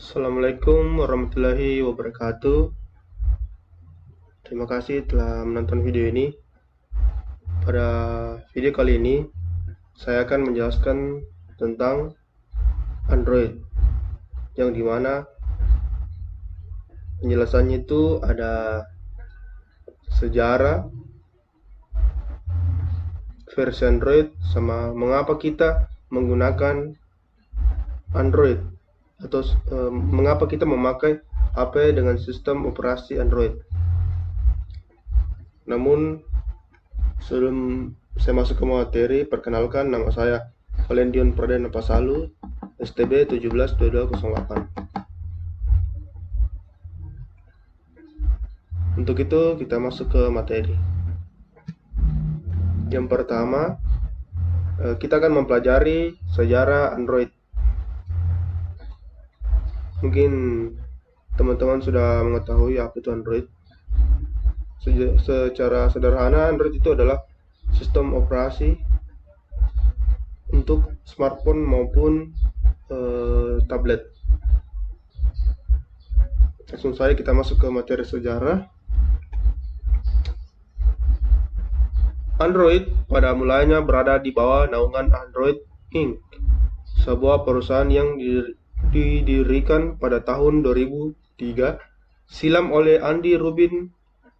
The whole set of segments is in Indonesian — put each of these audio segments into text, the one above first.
Assalamualaikum warahmatullahi wabarakatuh. Terima kasih telah menonton video ini. Pada video kali ini, saya akan menjelaskan tentang Android, yang dimana penjelasannya itu ada sejarah versi Android sama mengapa kita menggunakan Android atau mengapa kita memakai HP dengan sistem operasi Android. Namun sebelum saya masuk ke materi, perkenalkan, nama saya Valendion Pradana Pasalu, STB 172208. Untuk itu kita masuk ke materi. Yang pertama, kita akan mempelajari sejarah Android. Mungkin teman-teman sudah mengetahui apa itu Android. Secara sederhana, Android itu adalah sistem operasi untuk smartphone maupun tablet. Langsung saja kita masuk ke materi sejarah. Android pada mulanya berada di bawah naungan Android Inc., sebuah perusahaan yang didirikan pada tahun 2003 silam oleh Andy Rubin,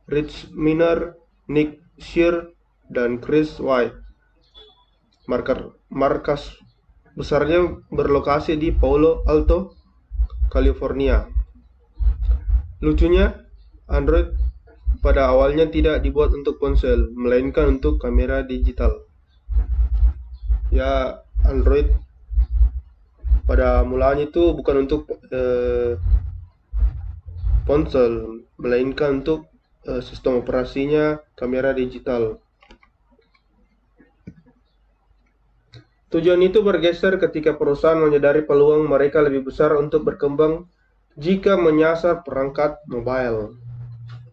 Rich Miner, Nick Shear, dan Chris White. Markas besarnya berlokasi di Palo Alto, California. Lucunya, Android pada awalnya tidak dibuat untuk ponsel, melainkan untuk kamera digital. Ya, Android pada mulanya itu bukan untuk ponsel, melainkan untuk sistem operasinya kamera digital. Tujuan itu bergeser ketika perusahaan menyadari peluang mereka lebih besar untuk berkembang jika menyasar perangkat mobile.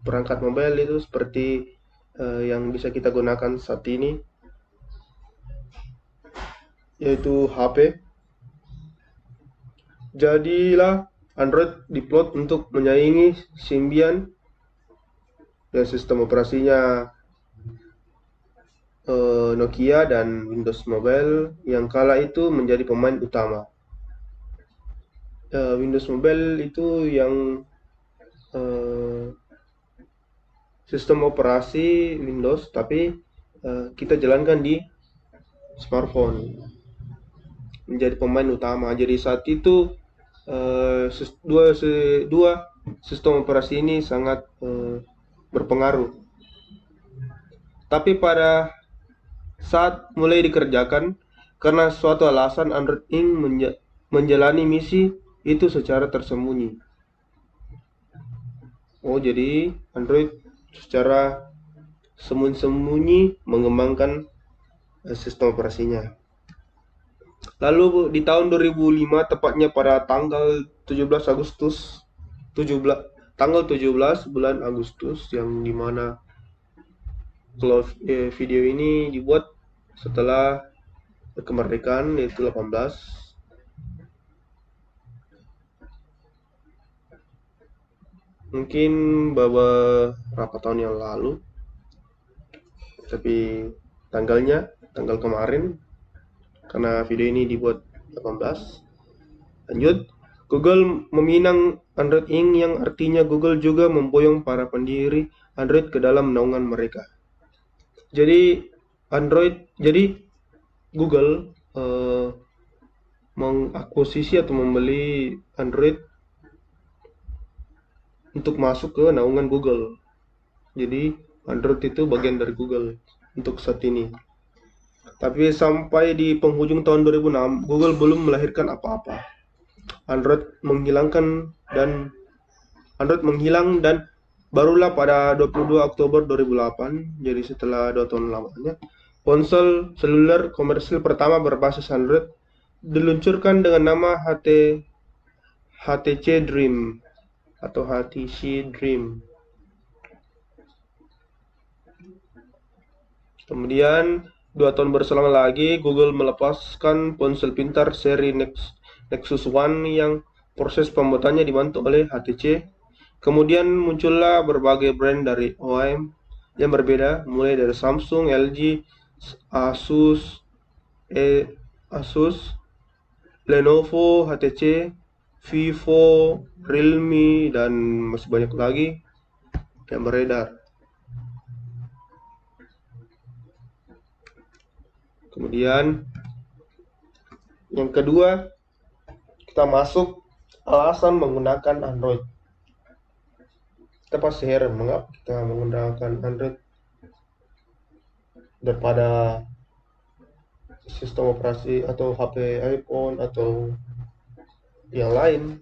Perangkat mobile itu seperti yang bisa kita gunakan saat ini, yaitu HP. Jadilah Android diplot untuk menyaingi Symbian dan sistem operasinya Nokia dan Windows Mobile yang kala itu menjadi pemain utama. Windows Mobile itu yang sistem operasi Windows, tapi kita jalankan di smartphone, menjadi pemain utama. Jadi saat itu dua sistem operasi ini sangat berpengaruh. Tapi pada saat mulai dikerjakan, karena suatu alasan Android Inc. menjalani misi itu secara tersembunyi. Oh, jadi Android secara sembunyi-sembunyi mengembangkan sistem operasinya. Lalu di tahun 2005, tepatnya pada tanggal 17 bulan Agustus, yang dimana video ini dibuat setelah kemerdekaan, yaitu 18. Mungkin beberapa tahun yang lalu, tapi tanggal kemarin, karena video ini dibuat 18. Lanjut, Google meminang Android Inc., yang artinya Google juga memboyong para pendiri Android ke dalam naungan mereka. Jadi Google mengakuisisi atau membeli Android untuk masuk ke naungan Google. Jadi Android itu bagian dari Google untuk saat ini. Tapi sampai di penghujung tahun 2006, Google belum melahirkan apa-apa. Android menghilang dan barulah pada 22 Oktober 2008, jadi setelah 2 tahun lamanya, ponsel seluler komersil pertama berbasis Android diluncurkan dengan nama HTC Dream atau HTC Dream. Kemudian 2 tahun berselang lagi, Google melepaskan ponsel pintar seri Nexus One yang Proses pembuatannya dibantu oleh HTC. Kemudian muncullah berbagai brand dari OEM yang berbeda, mulai dari Samsung, LG, Asus, Asus, Lenovo, HTC, Vivo, Realme, dan masih banyak lagi yang beredar. Kemudian yang kedua, kita masuk alasan menggunakan Android. Kita pasti heran mengapa kita menggunakan Android daripada sistem operasi atau HP iPhone atau yang lain.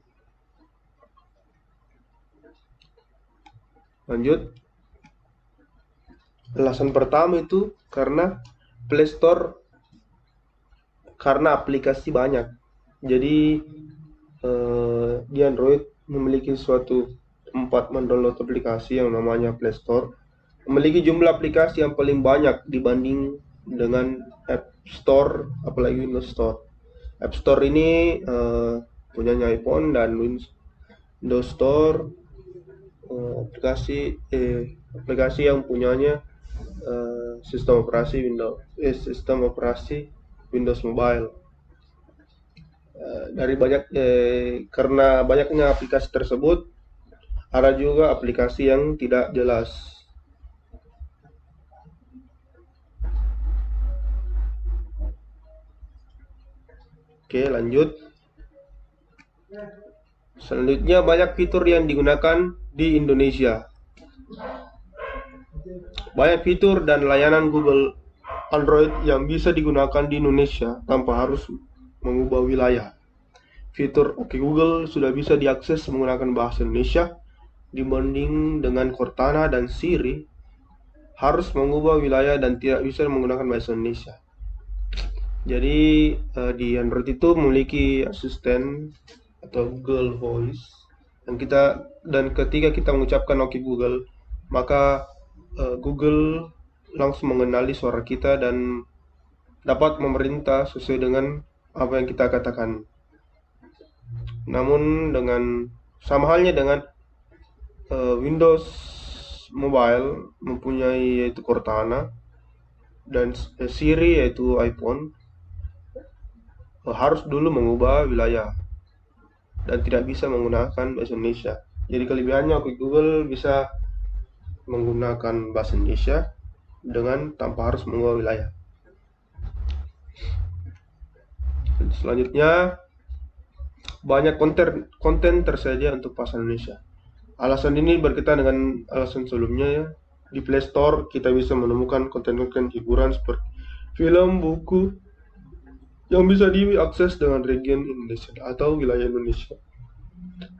Lanjut. Alasan pertama itu karena Play Store, karena aplikasi banyak. Jadi di Android memiliki suatu tempat mendownload aplikasi yang namanya Play Store. Memiliki jumlah aplikasi yang paling banyak dibanding dengan App Store, apalagi Windows Store. App Store ini punyanya iPhone, dan Windows Store aplikasi yang punyanya sistem operasi Windows Mobile. Karena banyaknya aplikasi tersebut, ada juga aplikasi yang tidak jelas. Oke, lanjut. Selanjutnya, banyak fitur yang digunakan di Indonesia. Banyak fitur dan layanan Google Android yang bisa digunakan di Indonesia tanpa harus mengubah wilayah. Fitur Oke Google sudah bisa diakses menggunakan bahasa Indonesia, dibanding dengan Cortana dan Siri harus mengubah wilayah dan tidak bisa menggunakan bahasa Indonesia. Jadi di Android itu memiliki asisten atau Google Voice dan ketika kita mengucapkan Oke Google, maka Google langsung mengenali suara kita dan dapat memerintah sesuai dengan apa yang kita katakan. Namun sama halnya dengan Windows Mobile mempunyai yaitu Cortana, dan Siri yaitu iPhone harus dulu mengubah wilayah dan tidak bisa menggunakan bahasa Indonesia. Jadi kelebihannya Oke Google bisa menggunakan bahasa Indonesia tanpa harus mengubah wilayah. Selanjutnya, banyak konten tersedia untuk bahasa Indonesia. Alasan ini berkaitan dengan alasan sebelumnya ya. Di Play Store kita bisa menemukan konten-konten hiburan seperti film, buku yang bisa diakses dengan region Indonesia atau wilayah Indonesia.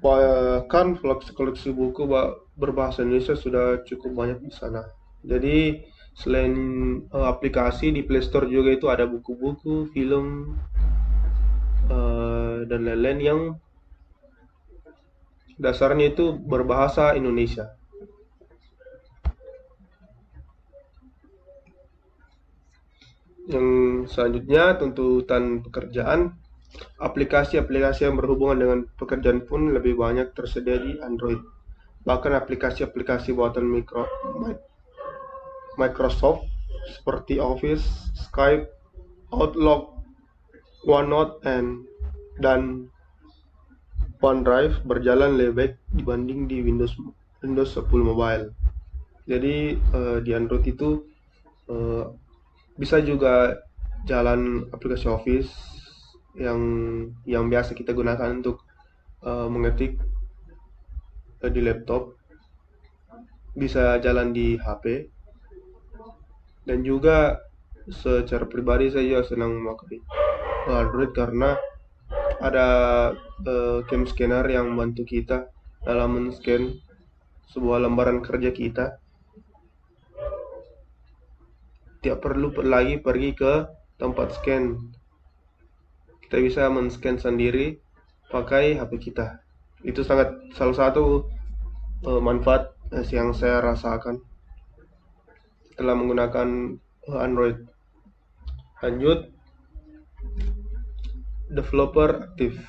Bahkan koleksi buku berbahasa Indonesia sudah cukup banyak di sana. Jadi selain aplikasi di Play Store juga itu ada buku-buku, film, dan lain-lain yang dasarnya itu berbahasa Indonesia. Yang selanjutnya, tuntutan pekerjaan. Aplikasi-aplikasi yang berhubungan dengan pekerjaan pun lebih banyak tersedia di Android. Bahkan aplikasi-aplikasi buatan Microsoft seperti Office, Skype, Outlook, OneNote, dan OneDrive berjalan lebih baik dibanding di Windows 10 Mobile. Jadi di Android itu bisa juga jalan aplikasi Office yang biasa kita gunakan untuk mengetik di laptop, bisa jalan di HP. Dan juga secara pribadi saya senang memakai Android karena ada cam scanner yang membantu kita dalam men-scan sebuah lembaran kerja kita. Tidak perlu lagi pergi ke tempat scan. Kita bisa men-scan sendiri pakai HP kita. Itu salah satu manfaat yang saya rasakan setelah menggunakan Android. Lanjut, developer aktif.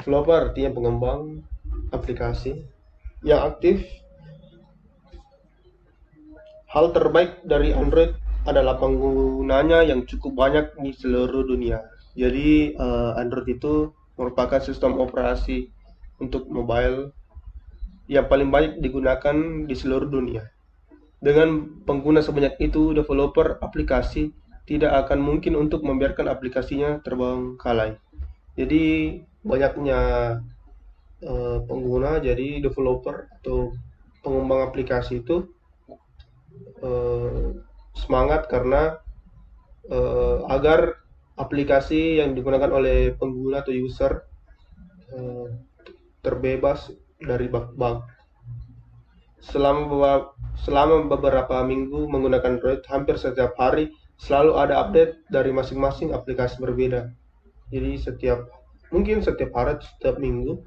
Developer artinya pengembang aplikasi yang aktif. Hal terbaik dari Android adalah penggunanya yang cukup banyak di seluruh dunia. Jadi Android itu merupakan sistem operasi untuk mobile yang paling banyak digunakan di seluruh dunia. Dengan pengguna sebanyak itu, developer aplikasi tidak akan mungkin untuk membiarkan aplikasinya terbengkalai. Jadi banyaknya pengguna, jadi developer atau pengembang aplikasi itu eh, semangat karena agar aplikasi yang digunakan oleh pengguna atau user eh, terbebas dari bug-bug. Selama beberapa minggu menggunakan Android, hampir setiap hari selalu ada update dari masing-masing aplikasi berbeda. Jadi mungkin setiap hari, setiap minggu,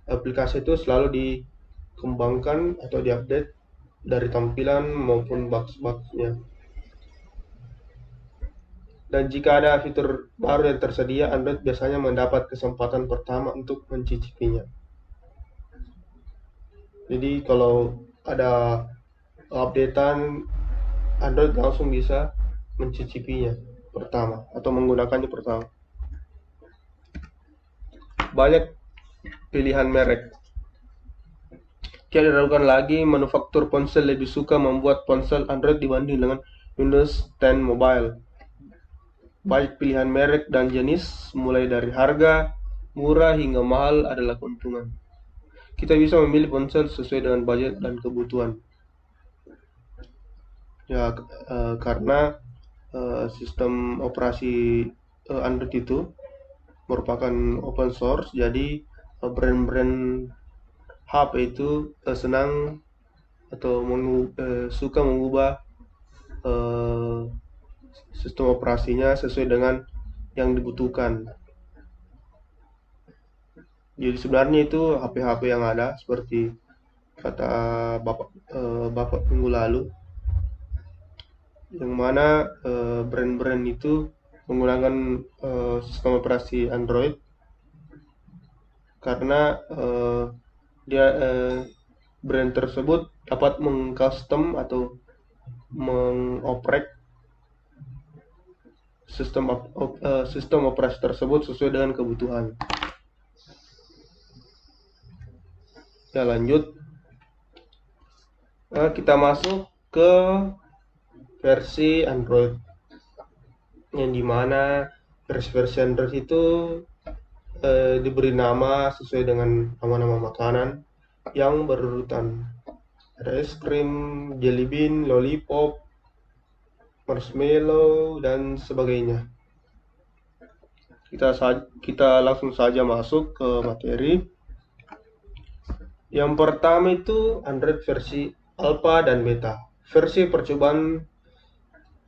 aplikasi itu selalu dikembangkan atau diupdate dari tampilan maupun bugs-bugsnya. Dan jika ada fitur baru yang tersedia, Android biasanya mendapat kesempatan pertama untuk mencicipinya. Jadi kalau ada updatean, Android langsung bisa mencicipinya pertama atau menggunakannya pertama. Banyak pilihan merek. Tidak diragukan lagi, manufaktur ponsel lebih suka membuat ponsel Android dibanding dengan Windows 10 Mobile. Banyak pilihan merek dan jenis, mulai dari harga murah hingga mahal adalah keuntungan. Kita bisa memilih ponsel sesuai dengan budget dan kebutuhan. Ya, karena sistem operasi Android itu merupakan open source, jadi brand-brand HP itu senang atau suka mengubah sistem operasinya sesuai dengan yang dibutuhkan. Jadi sebenarnya itu HP-HP yang ada seperti kata Bapak minggu lalu, yang mana brand-brand itu menggunakan sistem operasi Android karena brand tersebut dapat mengcustom atau mengoprek sistem operasi tersebut sesuai dengan kebutuhan. Ya, lanjut. Kita masuk ke versi Android, yang dimana versi Android itu diberi nama sesuai dengan nama-nama makanan yang berurutan. Ada es krim, jelly bean, lollipop, marshmallow, dan sebagainya. Kita langsung saja masuk ke materi. Yang pertama itu Android versi Alpha dan Beta. Versi percobaan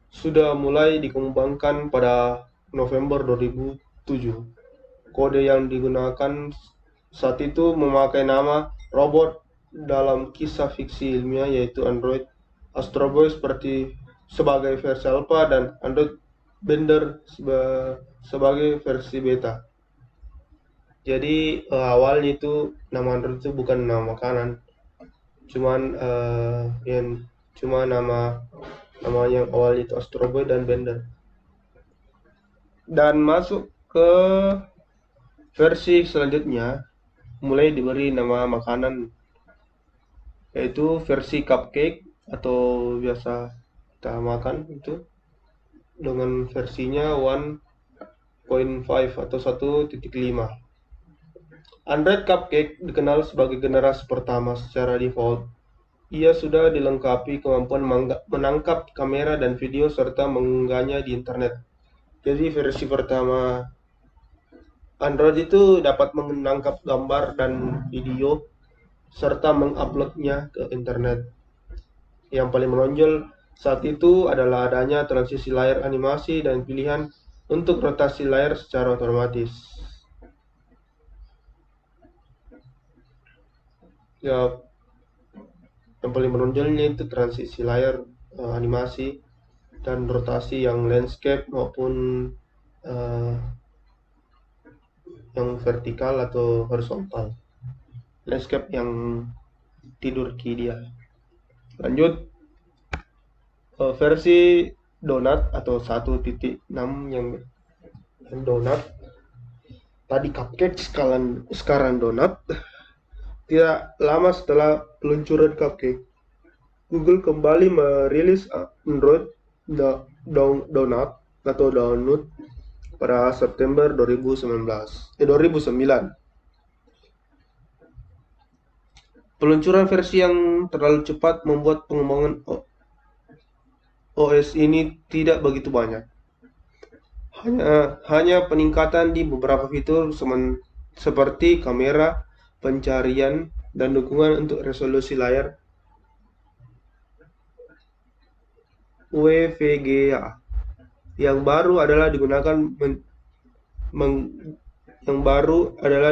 sudah mulai dikembangkan pada November 2007. Kode yang digunakan saat itu memakai nama robot dalam kisah fiksi ilmiah, yaitu Android Astro Boy sebagai versi Alpha dan Android Bender sebagai versi Beta. Jadi awalnya itu nama Android itu bukan nama makanan, cuma nama yang awalnya itu Astro Boy dan Bender. Dan masuk ke versi selanjutnya mulai diberi nama makanan, yaitu versi cupcake atau biasa kita makan itu dengan versinya 1.5 atau 1.5. Android Cupcake dikenal sebagai generasi pertama secara default. Ia sudah dilengkapi kemampuan menangkap kamera dan video serta mengunggahnya di internet. Jadi versi pertama Android itu dapat menangkap gambar dan video serta menguploadnya ke internet. Yang paling menonjol saat itu adalah adanya transisi layar animasi dan pilihan untuk rotasi layar secara otomatis. Ya, yang paling menonjolnya itu transisi layar animasi dan rotasi yang landscape maupun yang vertikal atau horizontal, landscape yang tidur ki dia. Lanjut, versi donat atau 1.6 yang donat, tadi cupcake sekarang donat. Tidak lama setelah peluncuran cupcake, Google kembali merilis Android Donut atau Download pada September 2009. Peluncuran versi yang terlalu cepat membuat pengembangan OS ini tidak begitu banyak. Hanya peningkatan di beberapa fitur seperti kamera, pencarian, dan dukungan untuk resolusi layar WVGA. Yang baru adalah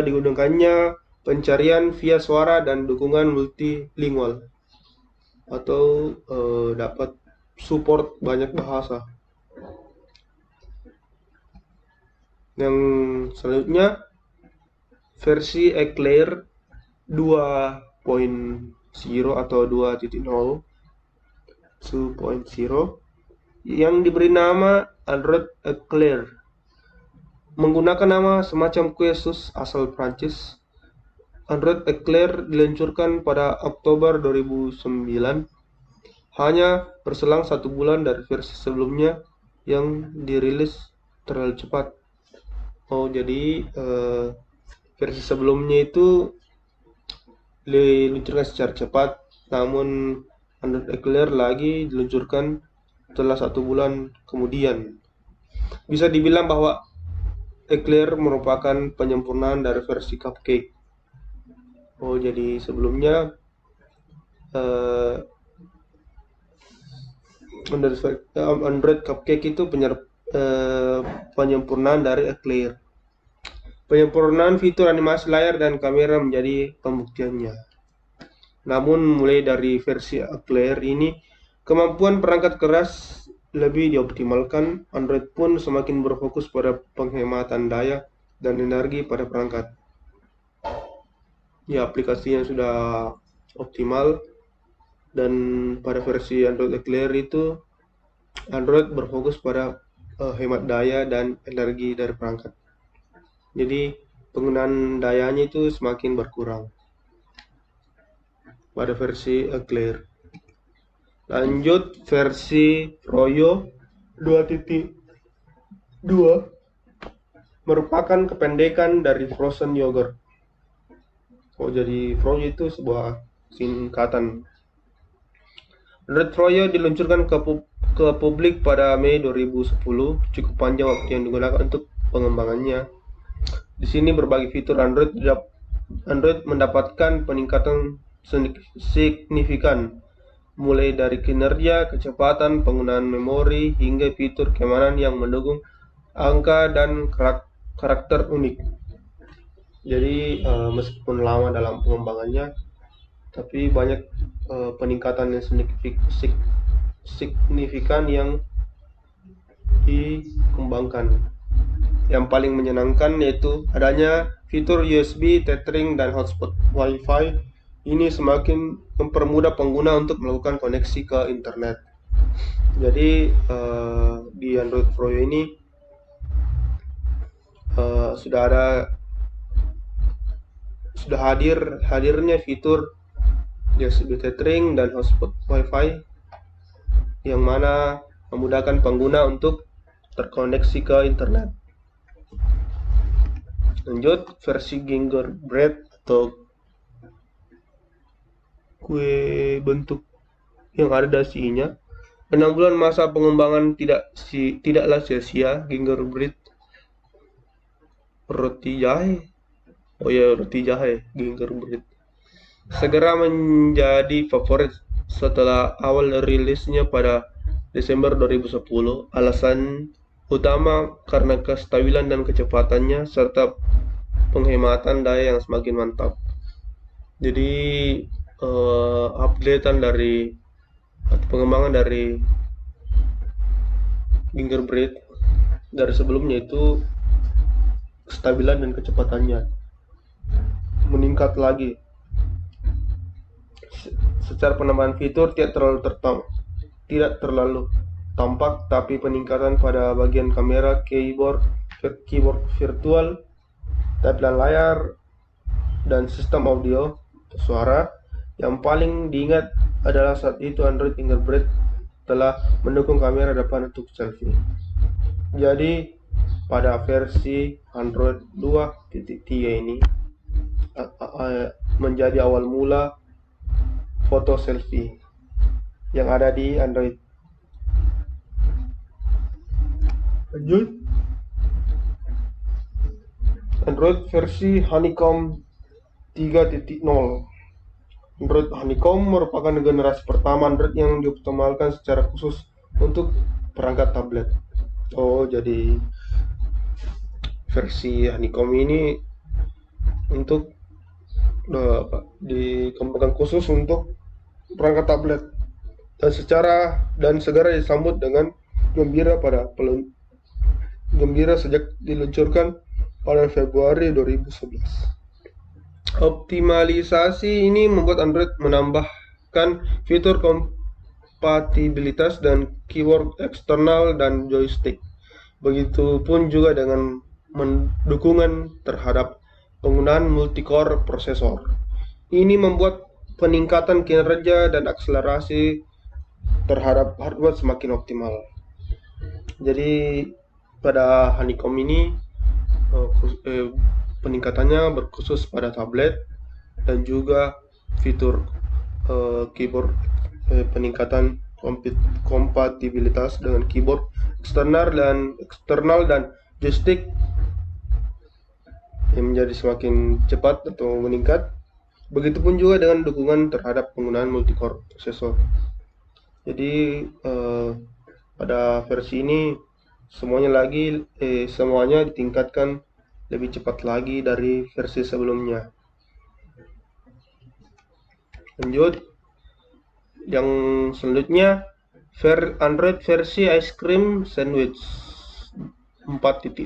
digunakannya pencarian via suara dan dukungan multilingual atau dapat support banyak bahasa. Yang selanjutnya versi Eclair 2.0 atau 2.0 yang diberi nama Android Eclair, menggunakan nama semacam kue sus asal Prancis. Android Eclair diluncurkan pada Oktober 2009, hanya berselang 1 bulan dari versi sebelumnya yang dirilis terlalu cepat. Jadi versi sebelumnya itu diluncurkan secara cepat, namun Android Eclair lagi diluncurkan setelah 1 bulan kemudian. Bisa dibilang bahwa Eclair merupakan penyempurnaan dari versi Cupcake. Jadi sebelumnya Android Cupcake itu penyempurnaan dari Eclair. Penyempurnaan fitur animasi layar dan kamera menjadi pembuktiannya. Namun mulai dari versi Eclair ini, kemampuan perangkat keras lebih dioptimalkan. Android pun semakin berfokus pada penghematan daya dan energi pada perangkat. Ya, aplikasinya sudah optimal, dan pada versi Android Eclair itu Android berfokus pada hemat daya dan energi dari perangkat. Jadi penggunaan dayanya itu semakin berkurang pada versi Eclair. Lanjut, versi Froyo 2.2 merupakan kependekan dari frozen yogurt. Jadi Froyo itu sebuah singkatan. Android Froyo diluncurkan ke publik pada Mei 2010, cukup panjang waktu yang digunakan untuk pengembangannya. Di sini berbagai fitur Android mendapatkan peningkatan signifikan, mulai dari kinerja, kecepatan, penggunaan memori, hingga fitur keamanan yang mendukung angka dan karakter unik. Jadi meskipun lama dalam pengembangannya, tapi banyak peningkatan yang signifikan yang dikembangkan. Yang paling menyenangkan yaitu adanya fitur USB, tethering, dan hotspot Wi-Fi. Ini semakin mempermudah pengguna untuk melakukan koneksi ke internet. Jadi di Android Froyo ini sudah hadirnya fitur USB tethering dan hotspot Wi-Fi yang mana memudahkan pengguna untuk terkoneksi ke internet. Lanjut, versi gingerbread atau kue bentuk yang ada dasinya. 6 bulan masa pengembangan tidaklah sia-sia. Gingerbread roti jahe. Roti jahe gingerbread segera menjadi favorit setelah awal rilisnya pada Desember 2010. Alasan utama karena kestabilan dan kecepatannya serta penghematan daya yang semakin mantap. Jadi updatean dari atau pengembangan dari gingerbread dari sebelumnya itu kestabilan dan kecepatannya meningkat lagi. Secara penambahan fitur tidak terlalu tampak, tapi peningkatan pada bagian kamera, keyboard virtual, tampilan layar, dan sistem audio suara. Yang paling diingat adalah saat itu Android Fingerprint telah mendukung kamera depan untuk selfie. Jadi pada versi Android 2.3 ini menjadi awal mula foto selfie yang ada di Android. Lanjut, Android versi Honeycomb 3.0. Android Honeycomb merupakan generasi pertama Android yang dioptimalkan secara khusus untuk perangkat tablet. Jadi versi Honeycomb ini untuk dikembangkan khusus untuk perangkat tablet dan segera disambut dengan gembira sejak diluncurkan pada Februari 2011. Optimalisasi ini membuat Android menambahkan fitur kompatibilitas dan keyboard eksternal dan joystick. Begitupun juga dengan dukungan terhadap penggunaan multi-core prosesor. Ini membuat peningkatan kinerja dan akselerasi terhadap hardware semakin optimal. Jadi pada Honeycomb ini peningkatannya berkhusus pada tablet dan juga fitur keyboard, peningkatan kompatibilitas dengan keyboard eksternal dan joystick yang menjadi semakin cepat atau meningkat. Begitupun juga dengan dukungan terhadap penggunaan multi-core prosesor. Jadi pada versi ini semuanya ditingkatkan lebih cepat lagi dari versi sebelumnya. Lanjut, yang selanjutnya Android versi Ice Cream Sandwich 4.0.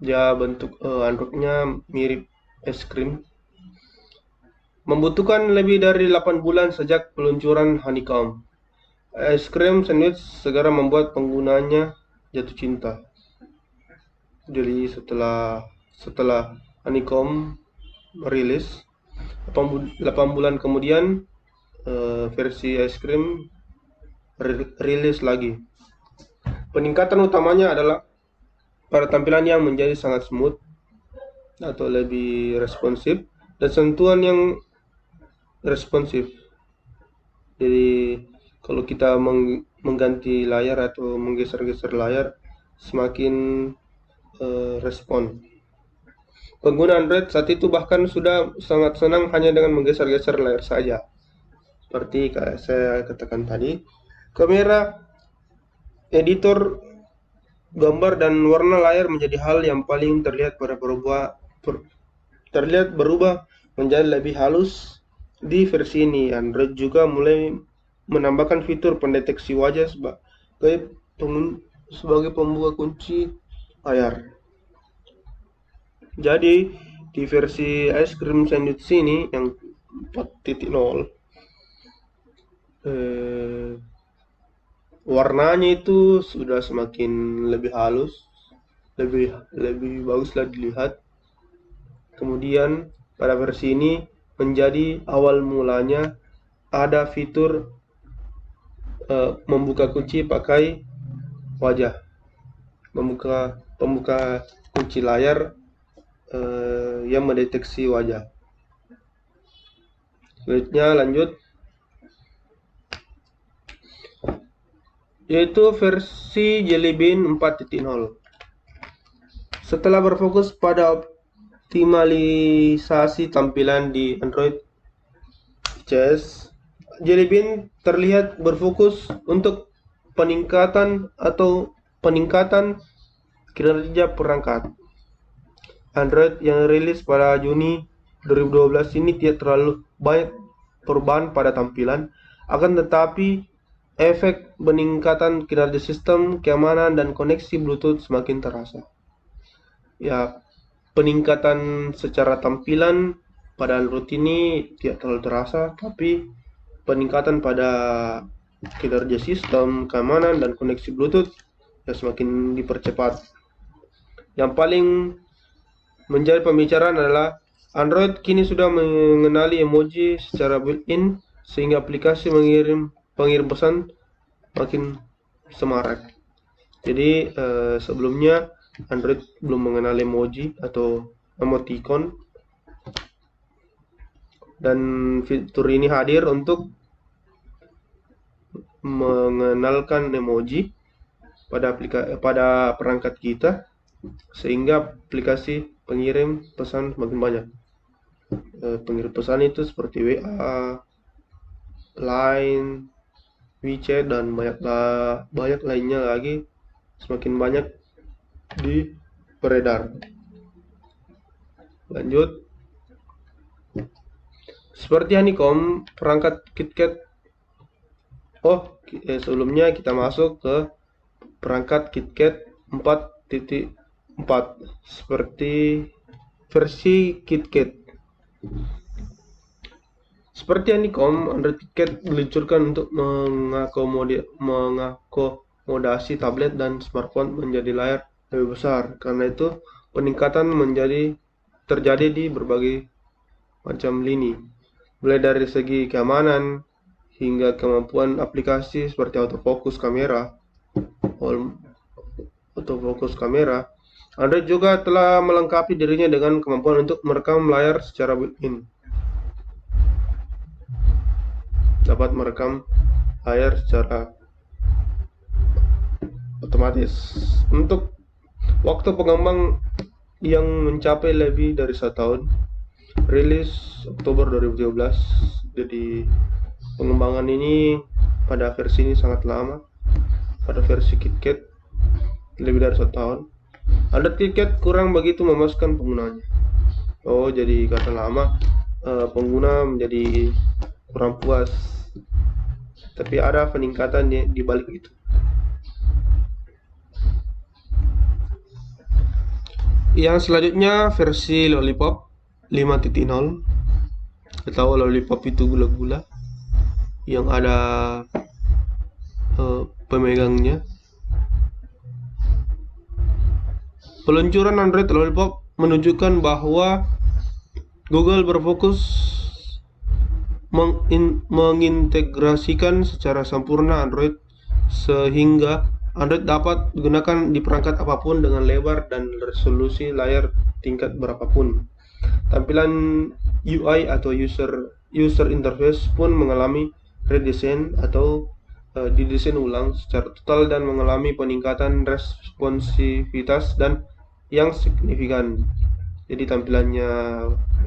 Ya, bentuk Androidnya mirip es krim. Membutuhkan lebih dari 8 bulan sejak peluncuran Honeycomb. Ice Cream Sandwich segera membuat penggunanya jatuh cinta. Jadi setelah Honeycomb rilis 8 bulan kemudian, versi Ice Cream rilis lagi. Peningkatan utamanya adalah pada tampilan yang menjadi sangat smooth atau lebih responsif dan sentuhan yang responsif. Jadi kalau kita mengganti layar atau menggeser-geser layar, semakin respon. Pengguna Android saat itu bahkan sudah sangat senang hanya dengan menggeser-geser layar saja. Seperti saya katakan tadi, kamera, editor gambar dan warna layar menjadi hal yang paling terlihat berubah menjadi lebih halus. Di versi ini, Android juga mulai menambahkan fitur pendeteksi wajah sebagai pembuka kunci layar. Jadi di versi Ice Cream Sandwich ini yang 4.0, warnanya itu sudah semakin lebih halus, lebih baguslah dilihat. Kemudian pada versi ini menjadi awal mulanya ada fitur membuka kunci pakai wajah, pembuka kunci layar yang mendeteksi wajah. Selanjutnya lanjut, yaitu versi Jelly Bean 4.0. Setelah berfokus pada optimalisasi tampilan di Android CS, Jelly Bean terlihat berfokus untuk peningkatan kinerja perangkat. Android yang rilis pada Juni 2012 ini tidak terlalu banyak perubahan pada tampilan, akan tetapi efek peningkatan kinerja sistem, keamanan, dan koneksi Bluetooth semakin terasa. Ya, peningkatan secara tampilan pada Android ini tidak terlalu terasa, tapi peningkatan pada kinerja sistem, keamanan, dan koneksi Bluetooth ya semakin dipercepat. Yang paling menjadi pembicaraan adalah Android kini sudah mengenali emoji secara built-in sehingga aplikasi pengirim pesan makin semarak. Jadi sebelumnya Android belum mengenal emoji atau emoticon, dan fitur ini hadir untuk mengenalkan emoji pada perangkat kita sehingga aplikasi pengirim pesan semakin banyak. Pengirim pesan itu seperti WA, Line, WeChat, dan banyak lainnya lagi semakin banyak di beredar. Lanjut, seperti Honeycomb, perangkat KitKat. Sebelumnya kita masuk ke perangkat KitKat 4.4 seperti versi KitKat. Seperti Honeycomb, Android KitKat diluncurkan untuk mengakomodasi tablet dan smartphone menjadi layar lebih besar. Karena itu, peningkatan terjadi di berbagai macam lini, mulai dari segi keamanan hingga kemampuan aplikasi seperti autofocus kamera. Android juga telah melengkapi dirinya dengan kemampuan untuk merekam layar secara built-in. Dapat merekam layar secara otomatis. Untuk waktu pengembang yang mencapai lebih dari 1 tahun, rilis Oktober 2013. Jadi pengembangan ini pada versi ini sangat lama. Pada versi KitKat lebih dari 1 tahun. Android KitKat kurang begitu memuaskan penggunanya. Jadi karena lama pengguna menjadi kurang puas. Tapi ada peningkatan di balik itu. Yang selanjutnya versi Lollipop 5.0. Kita tahu Lollipop itu gula-gula yang ada pemegangnya. Peluncuran Android Lollipop menunjukkan bahwa Google berfokus mengintegrasikan secara sempurna Android sehingga Android dapat digunakan di perangkat apapun dengan lebar dan resolusi layar tingkat berapapun. Tampilan UI atau user interface pun mengalami redesign atau didesain ulang secara total dan mengalami peningkatan responsivitas dan yang signifikan. Jadi tampilannya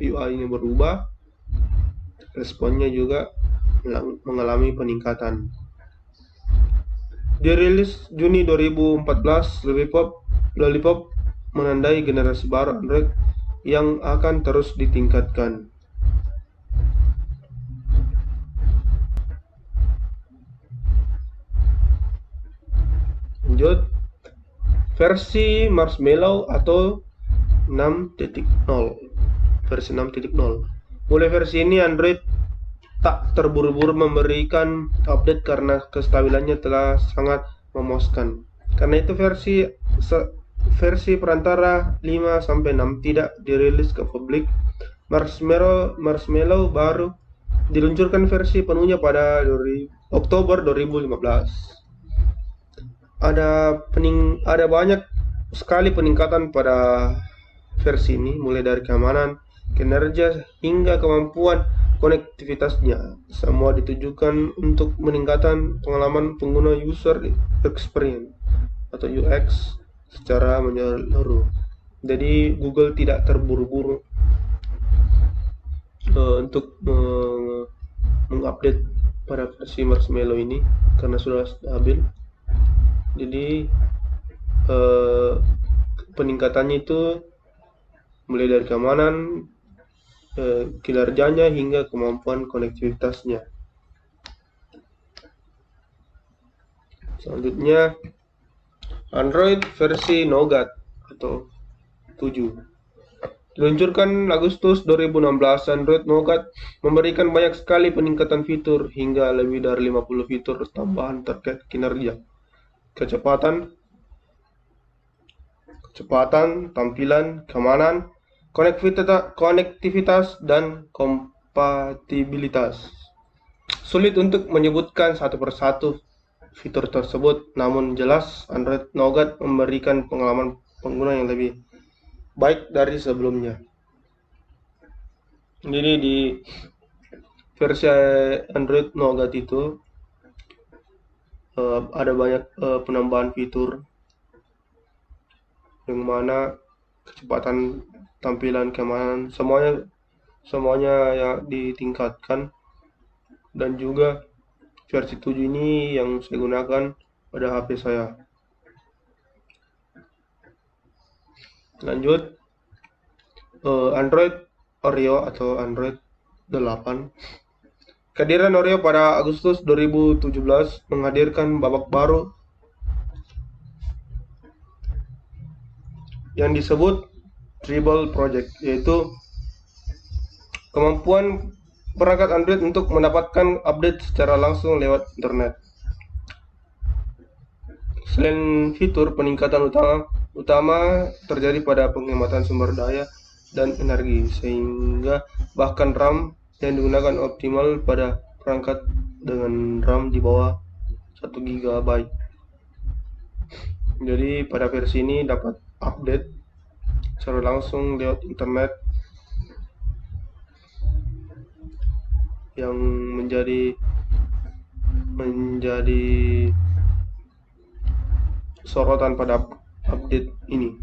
UI ini berubah, responnya juga mengalami peningkatan. Dirilis Juni 2014, Lollipop menandai generasi baru Android yang akan terus ditingkatkan. Lanjut, versi Marshmallow atau 6.0. Versi 6.0. Mulai versi ini Android tak terburu-buru memberikan update karena kestabilannya telah sangat memuaskan. Karena itu versi perantara 5-6 tidak dirilis ke publik. Marshmallow baru diluncurkan versi penuhnya pada Oktober 2015. Ada banyak sekali peningkatan pada versi ini, mulai dari keamanan, kinerja, hingga kemampuan konektivitasnya. Semua ditujukan untuk meningkatkan pengalaman pengguna user experience atau UX secara menyeluruh. Jadi Google tidak terburu-buru untuk mengupdate pada versi Marshmallow ini karena sudah stabil. Jadi peningkatannya itu mulai dari keamanan, kinerjanya hingga kemampuan konektivitasnya. Selanjutnya Android versi Nougat atau 7. Diluncurkan Agustus 2016, Android Nougat memberikan banyak sekali peningkatan fitur hingga lebih dari 50 fitur tambahan terkait kinerja, kecepatan, tampilan, keamanan, konektivitas, dan kompatibilitas. Sulit untuk menyebutkan satu persatu fitur tersebut, namun jelas Android Nougat memberikan pengalaman pengguna yang lebih baik dari sebelumnya. Jadi di versi Android Nougat itu ada banyak penambahan fitur yang mana kecepatan, tampilan, keamanan semuanya ya ditingkatkan. Dan juga versi 7 ini yang saya gunakan pada HP saya. Lanjut, Android Oreo atau Android 8. Kehadiran Oreo pada Agustus 2017 menghadirkan babak baru yang disebut Treble Project, yaitu kemampuan perangkat Android untuk mendapatkan update secara langsung lewat internet. Selain fitur, peningkatan utama terjadi pada penghematan sumber daya dan energi, sehingga bahkan RAM yang digunakan optimal pada perangkat dengan RAM di bawah 1 GB. Jadi pada versi ini dapat update secara langsung lewat internet yang menjadi sorotan pada update ini.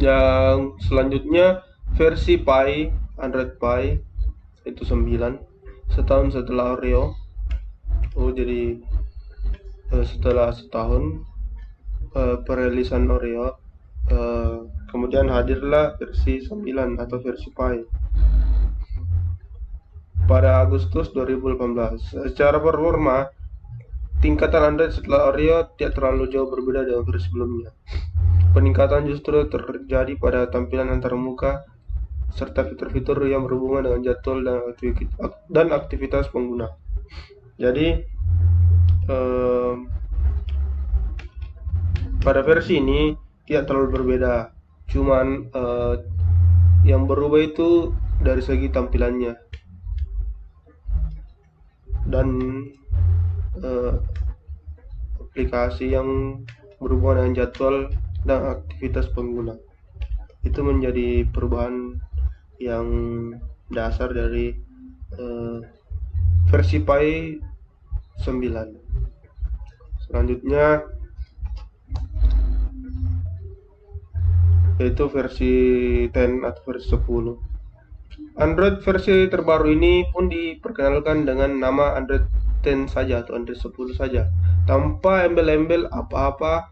Yang selanjutnya versi Pie, Android Pie itu 9, setahun setelah Oreo. Jadi setelah setahun perilisan Oreo, kemudian hadirlah versi 9 atau versi Pie pada Agustus 2018. Secara performa, tingkatan Android setelah Oreo tidak terlalu jauh berbeda dengan versi sebelumnya. Peningkatan justru terjadi pada tampilan antarmuka serta fitur-fitur yang berhubungan dengan jadwal dan aktivitas pengguna. Jadi pada versi ini tidak terlalu berbeda, cuman yang berubah itu dari segi tampilannya dan aplikasi yang berhubungan dengan jadwal dan aktivitas pengguna. Itu menjadi perubahan yang dasar dari versi Pi 9. Selanjutnya yaitu versi 10 atau versi 10. Android versi terbaru ini pun diperkenalkan dengan nama Android 10 saja atau Android 10 saja, tanpa embel-embel apa-apa.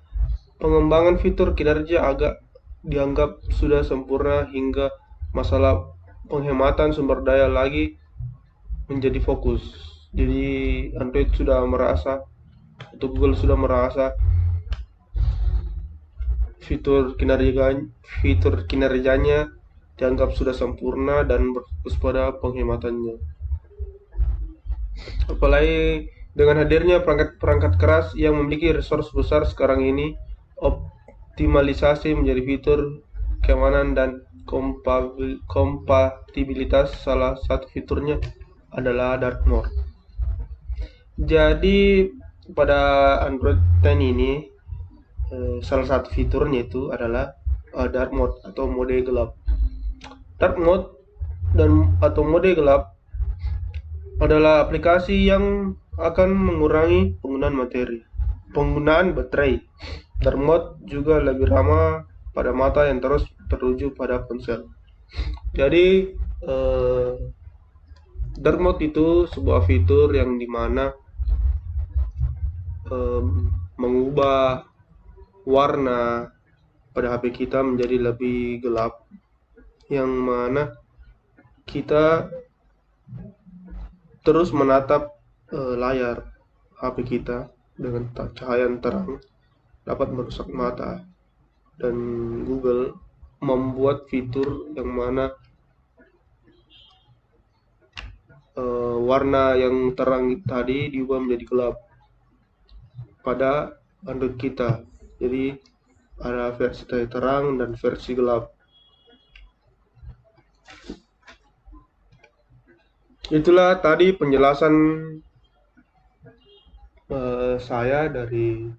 Pengembangan fitur kinerja agak dianggap sudah sempurna hingga masalah penghematan sumber daya lagi menjadi fokus. Jadi Android sudah merasa atau Google sudah merasa fitur kinerjanya dianggap sudah sempurna dan berfokus pada penghematannya. Apalagi dengan hadirnya perangkat keras yang memiliki resource besar sekarang ini, optimalisasi menjadi fitur keamanan dan kompatibilitas. Salah satu fiturnya adalah dark mode. Jadi pada Android 10 ini salah satu fiturnya itu adalah dark mode atau mode gelap. Dark mode atau mode gelap adalah aplikasi yang akan mengurangi penggunaan baterai. Dark mode juga lebih ramah pada mata yang terus tertuju pada ponsel. Jadi dark mode itu sebuah fitur yang dimana mengubah warna pada HP kita menjadi lebih gelap, yang mana kita terus menatap layar HP kita dengan cahaya yang terang dapat merusak mata, dan Google membuat fitur yang mana warna yang terang tadi diubah menjadi gelap pada Android kita. Jadi ada versi terang dan versi gelap. Itulah tadi penjelasan saya dari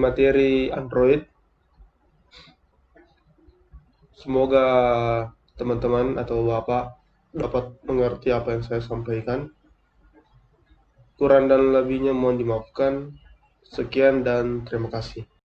materi Android. Semoga teman-teman atau Bapak dapat mengerti apa yang saya sampaikan. Kurang dan lebihnya mohon dimaafkan. Sekian dan terima kasih.